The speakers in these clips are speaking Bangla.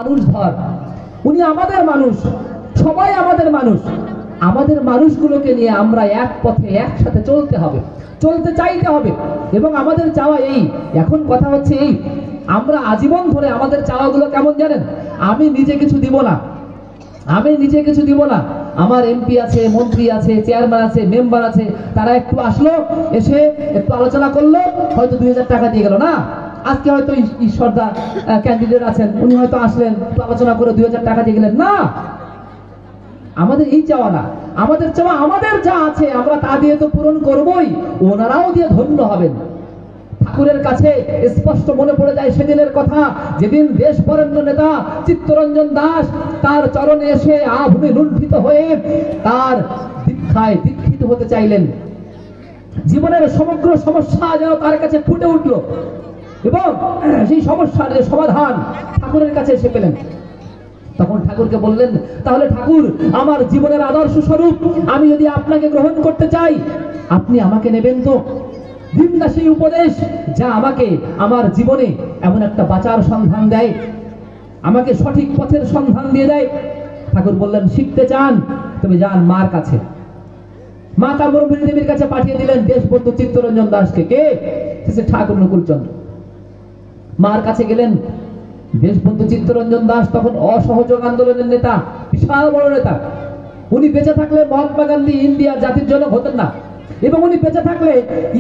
মানুষ ধর, উনি আমাদের মানুষ, সবাই আমাদের মানুষ। আমাদের মানুষগুলোকে নিয়ে আমরা এক পথে একসাথে চলতে হবে, চলতে চাইতে হবে। এবং আমাদের চাওয়া এই, এখন কথা হচ্ছে এই, আমরা আজীবন ধরে আমাদের চাওয়াগুলো কেমন জানেন? আমি নিজে কিছু দিব না, আমি নিজে কিছু দিব না, আমার এমপি আছে, মন্ত্রী আছে, চেয়ারম্যান আছে, মেম্বার আছে, তারা একটু আসলো, এসে একটু আলোচনা করলো, হয়তো 2000 টাকা দিয়ে গেল না। আজকে হয়তো ঈশ্বরদা ক্যান্ডিডেট আছেন, উনি হয়তো আসলেন, একটু আলোচনা করে 2000 টাকা দিয়ে গেলেন না। আমাদের এই চাওয়া না, আমাদের চাওয়া আমাদের যা আছে আমরা তা দিয়ে তো পূরণ করবই, ওনারাও দিয়ে ধন্য হবেন। ঠাকুরের কাছে স্পষ্ট মনে পড়ে যায় সেদিনের কথা, যেদিন দেশ বরেণ্য নেতা চিত্তরঞ্জন দাস তার চরণে এসে আভূমি লুণ্ঠিত হয়ে তার দীক্ষায় দীক্ষিত হতে চাইলেন। জীবনের সমগ্র সমস্যা যেন তার কাছে ফুটে উঠল এবং সেই সমস্যার যে সমাধান ঠাকুরের কাছে এসে পেলেন। তখন ঠাকুরকে বললেন, তাহলে ঠাকুর, আমার জীবনের আদর্শ স্বরূপ আমি যদি আপনাকে গ্রহণ করতে চাই, আপনি আমাকে নেবেন তো? দিন না সেই উপদেশ যা আমাকে আমার জীবনে এমন একটা বাঁচার সন্ধান দেয়, আমাকে সঠিক পথের সন্ধান দিয়ে দেয়। ঠাকুর বললেন, শিখতে চান তুমি যান মার কাছে। মা কামরূপিণী দেবীর কাছে পাঠিয়ে দিলেন দেশবন্ধু চিত্তরঞ্জন দাসকে। কে? ঠাকুর অনুকূলচন্দ্র। মার কাছে গেলেন। দেশবন্ধু চিত্তরঞ্জন দাস তখন অসহযোগ আন্দোলনের নেতা, বিশাল বড় নেতা। উনি বেঁচে থাকলে মহাত্মা গান্ধী ইন্ডিয়ার জাতির জনক হতেন না, এবং উনি বেঁচে থাকলে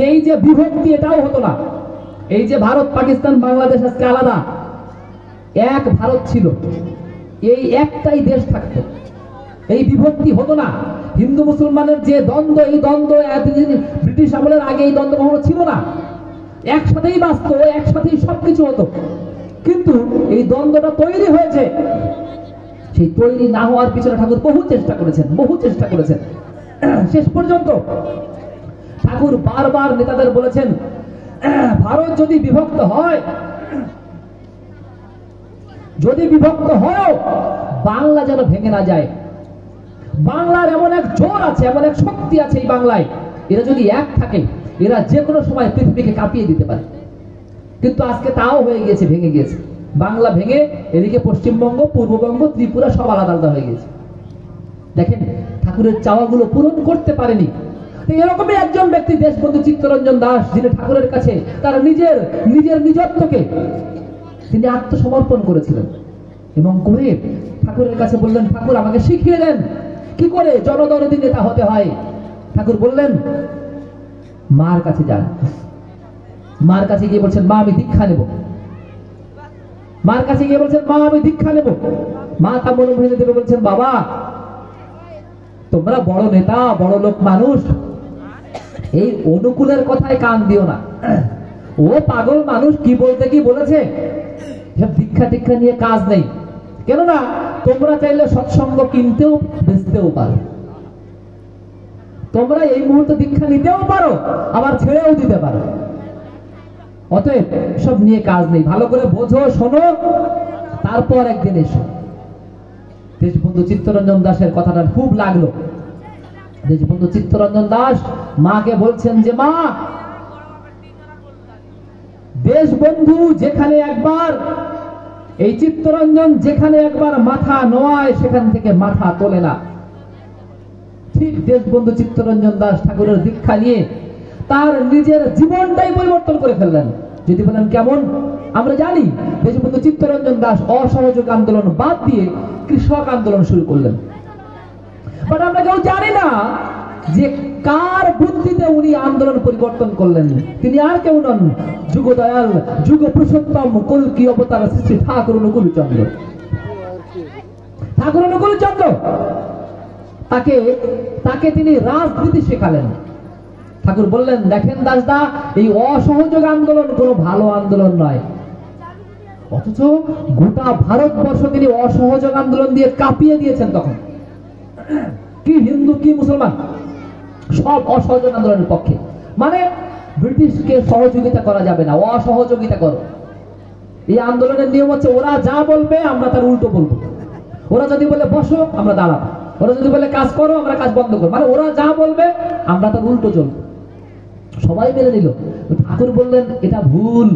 এই যে বিভক্তি এটাও হতো না। এই যে ভারত, পাকিস্তান, বাংলাদেশ আজকে আলাদা, এক ভারত ছিল, এই একটাই দেশ থাকতো, এই বিভক্তি হতো না। হিন্দু মুসলমানের যে দ্বন্দ্ব, এই দ্বন্দ্ব ব্রিটিশ আমলের আগে এই দ্বন্দ্ব কখনো ছিল না। একসাথেই বাঁচত, একসাথেই সবকিছু হতো। কিন্তু এই দ্বন্দ্বটা তৈরি হয়েছে, সেই তৈরি না হওয়ার পিছনে ঠাকুর বহু চেষ্টা করেছেন, বহু চেষ্টা করেছেন। শেষ পর্যন্ত ঠাকুর বারবার নেতাদের বলেছেন, ভারত যদি বিভক্ত হয়, যদি বিভক্ত হয়, বাংলা যেন ভেঙে না যায়। বাংলার এমন এক জোর আছে, এমন এক শক্তি আছে এই বাংলায়, এরা যদি এক থাকে, এরা যে কোনো সময় পৃথিবীকে কাঁপিয়ে দিতে পারে। কিন্তু আজকে তাও হয়ে গিয়েছে, ভেঙে গিয়েছে। বাংলা ভেঙে এদিকে পশ্চিমবঙ্গ, পূর্ববঙ্গ, ত্রিপুরা সব আলাদা আলাদা হয়ে গেছে। দেখেন, ঠাকুরের চাওয়াগুলো পূরণ করতে পারেনি। এরকমই একজন ব্যক্তি দেশবন্ধু চিত্তরঞ্জন দাস, যিনি ঠাকুরের কাছে তার নিজের নিজত্বকে তিনি আত্মসমর্পণ করেছিলেন এবং করে ঠাকুরের কাছে বললেন, ঠাকুর আমাকে শিখিয়ে দেন কি করে জনদরদী নেতা হতে হয়। ঠাকুর বললেন, মার কাছে যান। মার কাছে গিয়ে বলছেন, মা আমি দীক্ষা নেব। মার কাছে গিয়ে বলছেন, মা আমি দীক্ষা নেব। মা তা মনোভূমি দেবে বলছেন, বাবা তোমরা বড় নেতা, বড় লোক মানুষ, এই অনুকূলের কথায় কান দিও না। ও পাগল মানুষ, কি বলতে কি বলেছে, সব দীক্ষা টিক্ষা নিয়ে কাজ নেই। কেননা তোমরা চাইলে সৎসঙ্গ কিনতেও বেচতেও পারো, তোমরা এই মুহূর্তে দীক্ষা নিতেও পারো, আবার ছেড়েও দিতে পারো। অতএব সব নিয়ে কাজ নেই, ভালো করে বোঝো, শোনো, তারপর একদিন এসো। দেশবন্ধু চিত্তরঞ্জন দাসের কথাটা খুব লাগলো। দেশবন্ধু চিত্তরঞ্জন দাস মাকে বলছেন যে, মা দেশবন্ধু যেখানে একবার, এই চিত্তরঞ্জন যেখানে একবার মাথা নোয়ায় সেখান থেকে মাথা তোলে না। ঠিক দেশবন্ধু চিত্তরঞ্জন দাস ঠাকুরের দীক্ষা নিয়ে তার নিজের জীবনটাই পরিবর্তন করে ফেললেন। যদি বলেন কেমন, আমরা জানি দেশবন্ধু চিত্তরঞ্জন দাস অসহযোগ আন্দোলন বাদ দিয়ে কৃষক আন্দোলন শুরু করলেন। বাট আমরা কেউ জানি না যে কার বুদ্ধিতে উনি আন্দোলন পরিবর্তন করলেন। তিনি আর কেউ নন, যুগদয়াল, যুগ পুরুষোত্তম, কল্কি অবতার শ্রী ঠাকুর অনুকূলচন্দ্র। ঠাকুর অনুকূলচন্দ্র তাকে তিনি রাজনীতি শেখালেন। ঠাকুর বললেন, দেখেন দাসদা, এই অসহযোগ আন্দোলন কোনো ভালো আন্দোলন নয়। অথচ গোটা ভারতবর্ষ তিনি অসহযোগ আন্দোলন দিয়ে কাঁপিয়ে দিয়েছেন। তখন কি হিন্দু কি মুসলমান সব অসহযোগ আন্দোলনের পক্ষে। মানে ব্রিটিশকে সহযোগিতা করা যাবে না, অসহযোগিতা করো। এই আন্দোলনের নিয়ম হচ্ছে, ওরা যা বলবে আমরা তার উল্টো বলবো। ওরা যদি বলে বসো, আমরা দাঁড়াবো। ওরা যদি বলে কাজ করো, আমরা কাজ বন্ধ করবো। মানে ওরা যা বলবে আমরা তার উল্টো চলবো। সবাই মেনে নিল। ঠাকুর বললেন, এটা ভুল।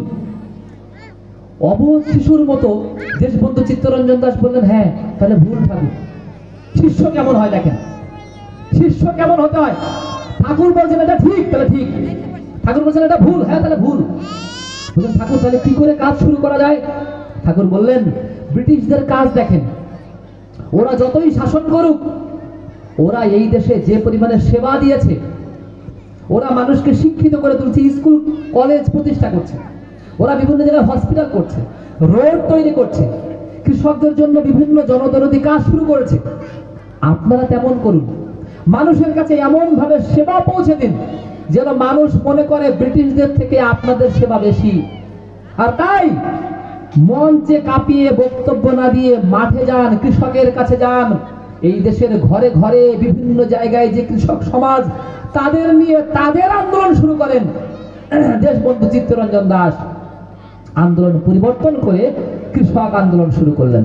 অবোধ শিশুর মতো দেশবন্ধু চিত্তরঞ্জন দাস বললেন, হ্যাঁ তাহলে ভুল ঠাকুর। শিষ্য কেমন হয় দেখেন, শিষ্য কেমন হতে হয়। ঠাকুর বলছেন এটা ঠিক, তাহলে ঠিক। ঠাকুর বলছেন এটা ভুল, হ্যাঁ তাহলে ভুল। বললেন ঠাকুর তাহলে কি করে কাজ শুরু করা যায়? ঠাকুর বললেন, ব্রিটিশদের কাজ দেখেন, ওরা যতই শাসন করুক, ওরা এই দেশে যে পরিমাণে সেবা দিয়েছে, ওরা মানুষকে শিক্ষিত করে তুলছে, স্কুল কলেজ প্রতিষ্ঠা করছে, ওরা বিভিন্ন জায়গায় হসপিটাল করছে, রোড তৈরি করছে, কৃষকদের জন্য বিভিন্ন জনদরদি কাজ শুরু করেছে। আপনারা তেমন করুন, মানুষের কাছে এমন ভাবে সেবা পৌঁছে দিন যেন মানুষ মনে করে ব্রিটিশদের থেকে আপনাদের সেবা বেশি। আর তাই মঞ্চে কাঁপিয়ে বক্তব্য না দিয়ে মাঠে যান, কৃষকের কাছে যান, এই দেশের ঘরে ঘরে বিভিন্ন জায়গায় যে কৃষক সমাজ, তাদের নিয়ে তাদের আন্দোলন শুরু করেন। দেশবন্ধু চিত্তরঞ্জন দাস আন্দোলন পরিবর্তন করে কৃষক আন্দোলন শুরু করলেন।